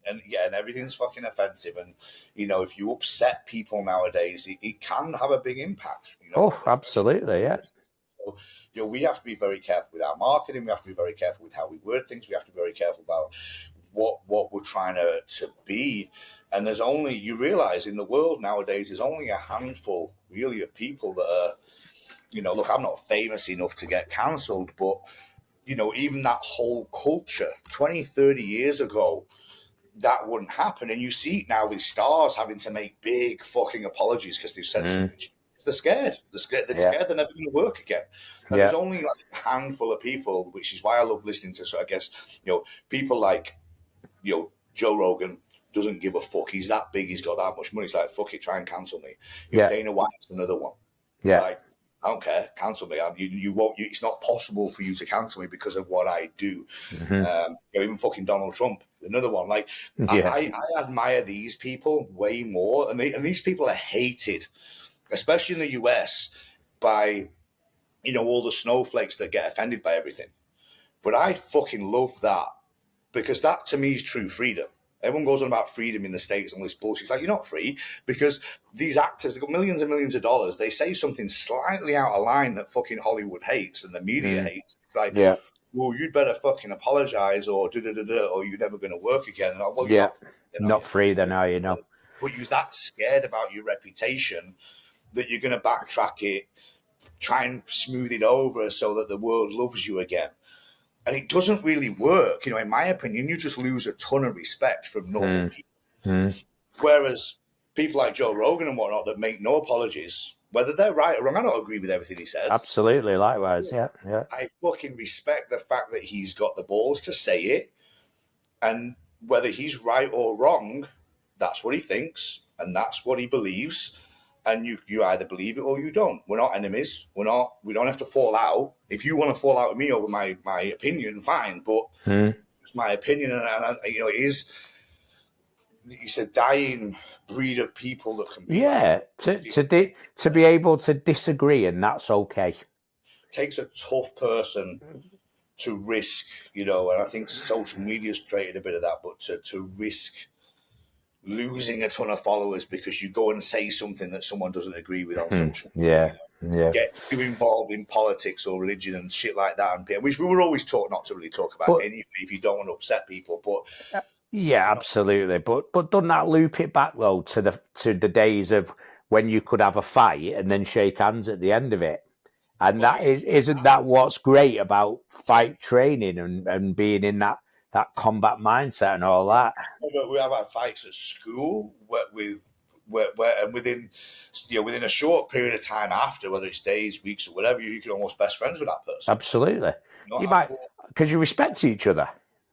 And everything's fucking offensive. And, if you upset people nowadays, it can have a big impact. Absolutely, yeah. So, we have to be very careful with our marketing. We have to be very careful with how we word things. We have to be very careful about what we're trying to be. And you realize in the world nowadays, there's only a handful really of people that are, look, I'm not famous enough to get cancelled, but, even that whole culture 20, 30 years ago, that wouldn't happen. And you see it now with stars having to make big fucking apologies because they've said they're scared. They're scared they're never going to work again. And there's only like a handful of people, which is why I love listening to, so I guess, people like, Joe Rogan doesn't give a fuck. He's that big. He's got that much money. He's like, fuck it, try and cancel me. Dana White's another one. Yeah. Like, I don't care. Cancel me. You won't. It's not possible for you to cancel me because of what I do. Even fucking Donald Trump, another one. Like, I admire these people way more, and these people are hated, especially in the US, by all the snowflakes that get offended by everything. But I fucking love that, because that to me is true freedom. Everyone goes on about freedom in the States and all this bullshit. It's like, you're not free, because these actors, they've got millions and millions of dollars. They say something slightly out of line that fucking Hollywood hates and the media hates. It's like, well, you'd better fucking apologize or or you're never going to work again. And well, you're not free then, are you? No. But you're that scared about your reputation that you're going to backtrack it, try and smooth it over so that the world loves you again. And it doesn't really work. In my opinion, you just lose a ton of respect from normal people. Whereas people like Joe Rogan and whatnot that make no apologies, whether they're right or wrong, I don't agree with everything he says. Absolutely, likewise, yeah. I fucking respect the fact that he's got the balls to say it. And whether he's right or wrong, that's what he thinks and that's what he believes. And you either believe it or you don't. We're not enemies. We don't have to fall out. If you want to fall out with me over my opinion, fine. But it's my opinion, and it is. It's a dying breed of people that can be Yeah, like to be able to disagree, and that's okay. Takes a tough person to risk, and I think social media's created a bit of that, but to risk losing a ton of followers because you go and say something that someone doesn't agree with on social media. Yeah. Get too involved in politics or religion and shit like that, which we were always taught not to really talk about anyway if you don't want to upset people. But yeah, absolutely. But doesn't that loop it back though to the days of when you could have a fight and then shake hands at the end of it? And that isn't that what's great about fight training and being in that combat mindset and all that? We have had fights at school and within a short period of time after, whether it's days, weeks, or whatever, you can almost best friends with that person. Absolutely, you might, because you respect each other.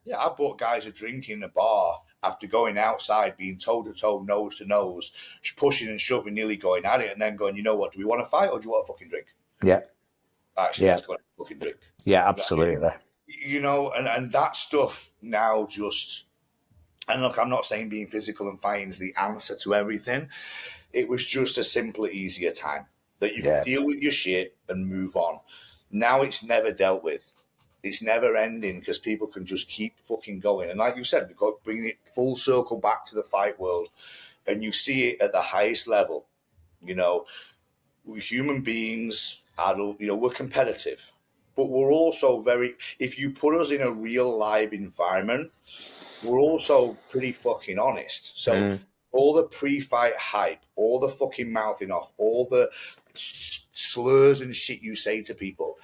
Yeah, I bought guys a drink in a bar after going outside, being toe to toe, nose to nose, pushing and shoving, nearly going at it, and then going, you know what? Do we want to fight or do you want a fucking drink? Yeah, actually, let's go and have a fucking drink. Yeah, absolutely. And that stuff now just. And look, I'm not saying being physical and fighting is the answer to everything. It was just a simpler, easier time that you could deal with your shit and move on. Now it's never dealt with. It's never ending because people can just keep fucking going. And like you said, we've got bringing it full circle back to the fight world, and you see it at the highest level. We're human beings, adult. We're competitive, but we're also if you put us in a real live environment, we're also pretty fucking honest. So all the pre-fight hype, all the fucking mouthing off, all the slurs and shit you say to people,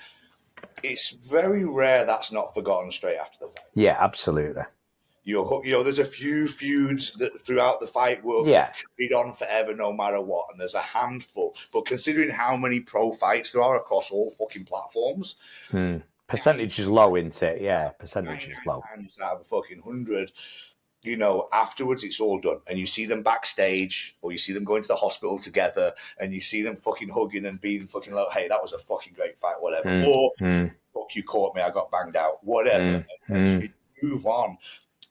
it's very rare that's not forgotten straight after the fight. Yeah, absolutely. There's a few feuds that throughout the fight world that carried on forever no matter what, and there's a handful. But considering how many pro fights there are across all fucking platforms, percentage is low, isn't it? Yeah, percentage is low. Times out of a fucking 100, afterwards it's all done, and you see them backstage, or you see them going to the hospital together, and you see them fucking hugging and being fucking like, "Hey, that was a fucking great fight," whatever. Or, "Fuck, you caught me, I got banged out," whatever. And move on.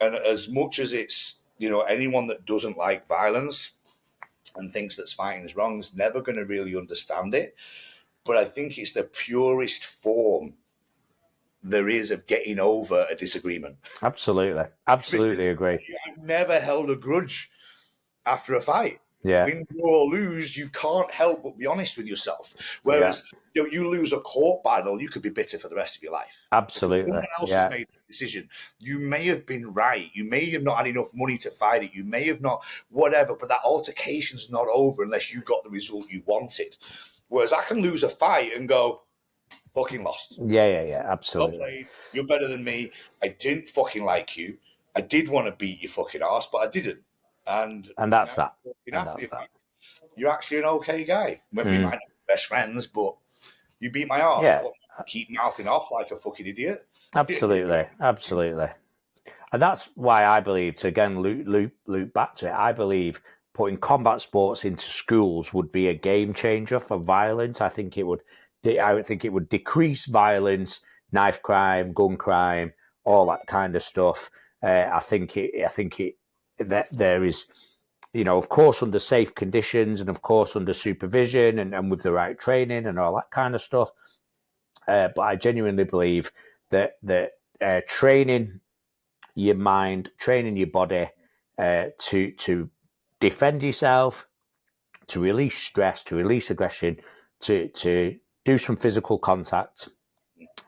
And as much as it's anyone that doesn't like violence and thinks that fighting is wrong is never going to really understand it. But I think it's the purest form there is of getting over a disagreement. Absolutely agree. I've never held a grudge after a fight. Yeah. Win or lose, you can't help but be honest with yourself. Whereas you lose a court battle, you could be bitter for the rest of your life. Absolutely. Someone else has made the decision. You may have been right. You may have not had enough money to fight it. You may have not, whatever, but that altercation's not over unless you got the result you wanted. Whereas I can lose a fight and go, fucking lost. Yeah, absolutely. Well played. You're better than me. I didn't fucking like you. I did want to beat your fucking ass, but I didn't. And that's that. You're actually an okay guy. We might not be best friends, but you beat my ass. Yeah. Keep mouthing off like a fucking idiot. Absolutely. And that's why I believe, to again loop back to it, I believe putting combat sports into schools would be a game changer for violence. I think it would decrease violence, knife crime, gun crime, all that kind of stuff. I think that there is, of course, under safe conditions and of course under supervision and with the right training and all that kind of stuff. But I genuinely believe that training your mind, training your body to defend yourself, to release stress, to release aggression, to do some physical contact.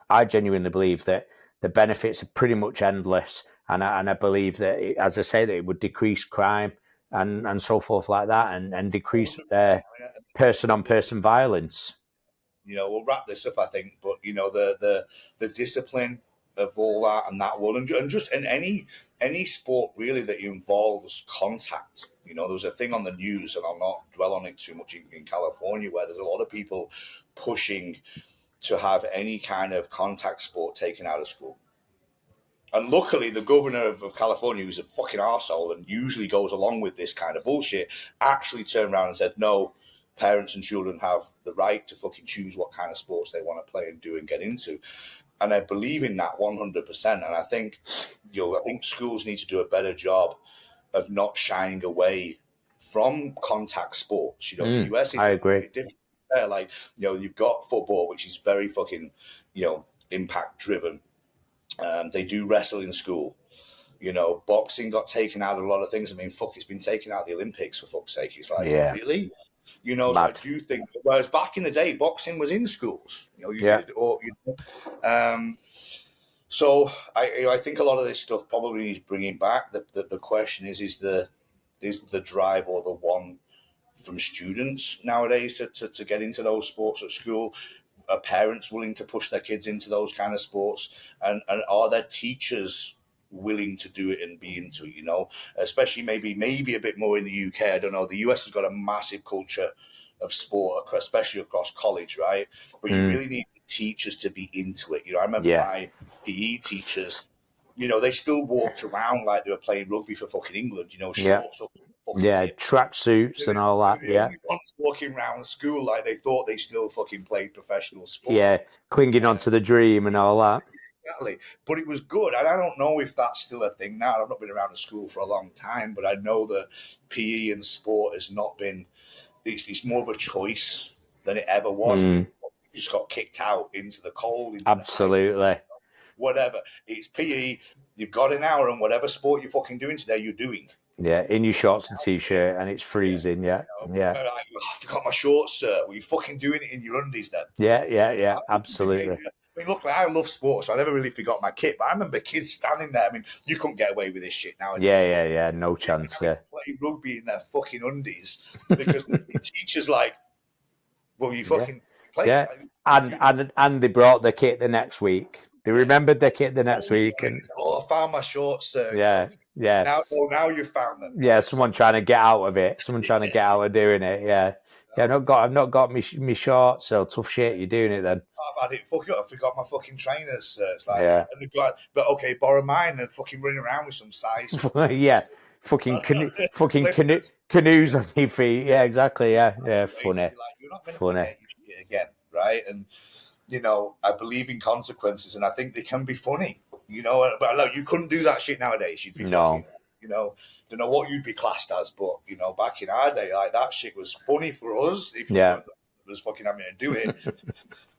I genuinely believe that the benefits are pretty much endless, and I believe that, as I say, that it would decrease crime and so forth like that, and decrease person-on-person violence. We'll wrap this up, I think, but the discipline of all that and that one, and just in any sport really that involves contact. There was a thing on the news, and I'll not dwell on it too much, in California, where there's a lot of people pushing to have any kind of contact sport taken out of school. And luckily, the governor of California, who's a fucking arsehole and usually goes along with this kind of bullshit, actually turned around and said, no, parents and children have the right to fucking choose what kind of sports they want to play and do and get into. And I believe in that 100%. And I think, I think schools need to do a better job of not shying away from contact sports. The US is I a agree. bit different. Like, you've got football, which is very fucking, impact driven. They do wrestle in school. Boxing got taken out of a lot of things. I mean, it's been taken out of the Olympics, for fuck's sake. It's like, really? So I do think, whereas back in the day, boxing was in schools. So I think a lot of this stuff probably needs bringing back. The question is the drive or the want from students nowadays to get into those sports at school? Are parents willing to push their kids into those kind of sports? And are their teachers willing to do it and be into it? Especially maybe a bit more in the UK. I don't know. The US has got a massive culture of sport, especially across college, right? But you really need the teachers to be into it. I remember my PE teachers, they still walked around like they were playing rugby for fucking England, shorts up. Track suits and all that. Walking around school like they thought they still fucking played professional sport. Yeah, clinging onto the dream and all that. Exactly. But it was good. And I don't know if that's still a thing now. I've not been around the school for a long time, but I know that PE and sport has not been, it's more of a choice than it ever was. You just got kicked out into the cold. Absolutely. Whatever. It's PE. You've got an hour and whatever sport you're fucking doing today, you're doing. Yeah, in your shorts and t-shirt, and it's freezing. Yeah. I forgot my shorts, sir. Were you fucking doing it in your undies then? Yeah, absolutely. I mean, luckily, I love sports, so I never really forgot my kit. But I remember kids standing there. I mean, you couldn't get away with this shit now. Yeah, no chance. Yeah, play rugby in their fucking undies because the teacher's like, "Well, you fucking play." Yeah, and they brought the kit the next week. They remembered the kit the next week, and I found my shorts, sir. Yeah. Now you found them. Yeah, someone trying to get out of it. Someone trying to get out of doing it. Yeah. I've not got me shorts. So tough shit. You're doing it then. I've had it. Fuck it. I forgot my fucking trainers, sir. It's like, and the guy, but okay, borrow mine and fucking running around with some size. Yeah. Fucking canoes on your feet. Yeah, exactly. Yeah. Funny. Like, you're not going to forget your shit again, right? And I believe in consequences, and I think they can be funny. But look, you couldn't do that shit nowadays. You'd be fucking, don't know what you'd be classed as, but back in our day, like that shit was funny for us. If you was fucking having to do it,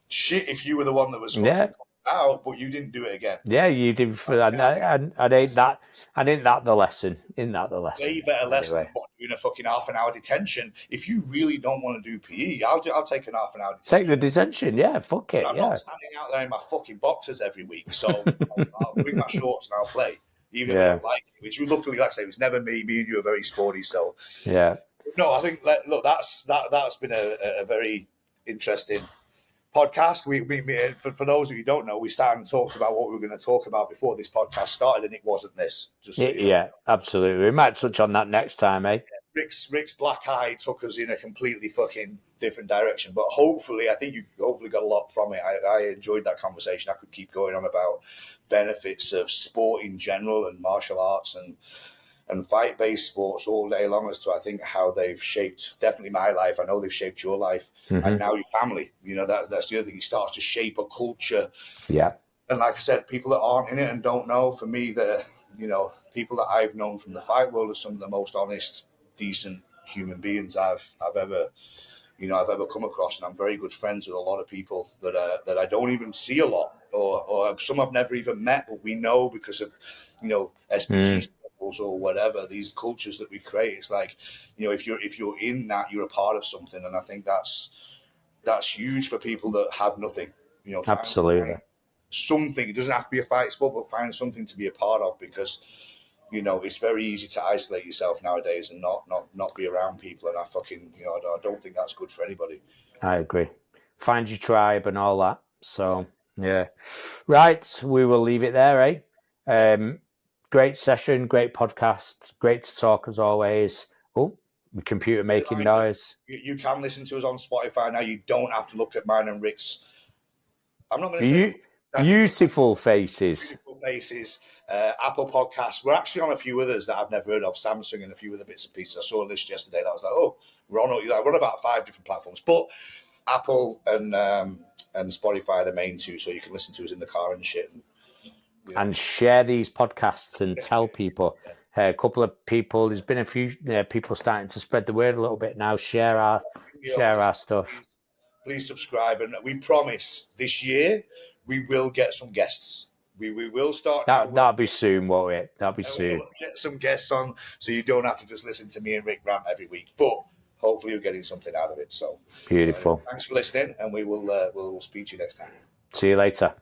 shit. If you were the one that was fucking out, but you didn't do it again. Yeah, you did. I ain't that. And isn't that the lesson? Way better lesson than doing a fucking half an hour detention. If you really don't want to do PE, I'll take an half an hour detention. Take the detention, yeah. Fuck it, I'm not standing out there in my fucking boxers every week, so I'll bring my shorts and I'll play, even if I don't like it. Which luckily, like I say, it was never me. Me and you are very sporty, so yeah. No, I think that's been a very interesting podcast. We for those of you who don't know, we sat and talked about what we were going to talk about before this podcast started, and it wasn't this. Just so absolutely. We might touch on that next time, eh? Rick's black eye took us in a completely fucking different direction, but hopefully, I think you got a lot from it. I enjoyed that conversation. I could keep going on about benefits of sport in general and martial arts and fight-based sports all day long as to, I think, how they've shaped definitely my life. I know they've shaped your life and now your family. That's the other thing. It starts to shape a culture. Yeah. And like I said, people that aren't in it and don't know, for me, people that I've known from the fight world are some of the most honest, decent human beings I've ever come across. And I'm very good friends with a lot of people that I don't even see a lot, or some I've never even met, but we know because of, SPGs. Or whatever, these cultures that we create. It's like, if you're in that, you're a part of something, and I think that's huge for people that have nothing. Absolutely. Something. It doesn't have to be a fight sport, but find something to be a part of, because it's very easy to isolate yourself nowadays and not be around people. And I fucking I don't think that's good for anybody. I agree. Find your tribe and all that. So yeah, right. We will leave it there, eh? Great session, great podcast, great to talk as always. Oh, the computer making noise. You can listen to us on Spotify now. You don't have to look at mine and Rick's. I'm not going to beautiful faces. places. Apple Podcasts. We're actually on a few others that I've never heard of. Samsung and a few other bits and pieces. I saw a list yesterday that I was like, oh, we're on about 5 different platforms. But Apple and Spotify are the main two, so you can listen to us in the car and shit. And share these podcasts and tell people. A couple of people. There's been a few people starting to spread the word a little bit now. Share our stuff. Please subscribe, and we promise this year we will get some guests. We will start. That'll be soon, won't it? That'll be soon. We'll get some guests on, so you don't have to just listen to me and Rick rant every week. But hopefully, you're getting something out of it. So beautiful. Thanks for listening, and we'll speak to you next time. See you later.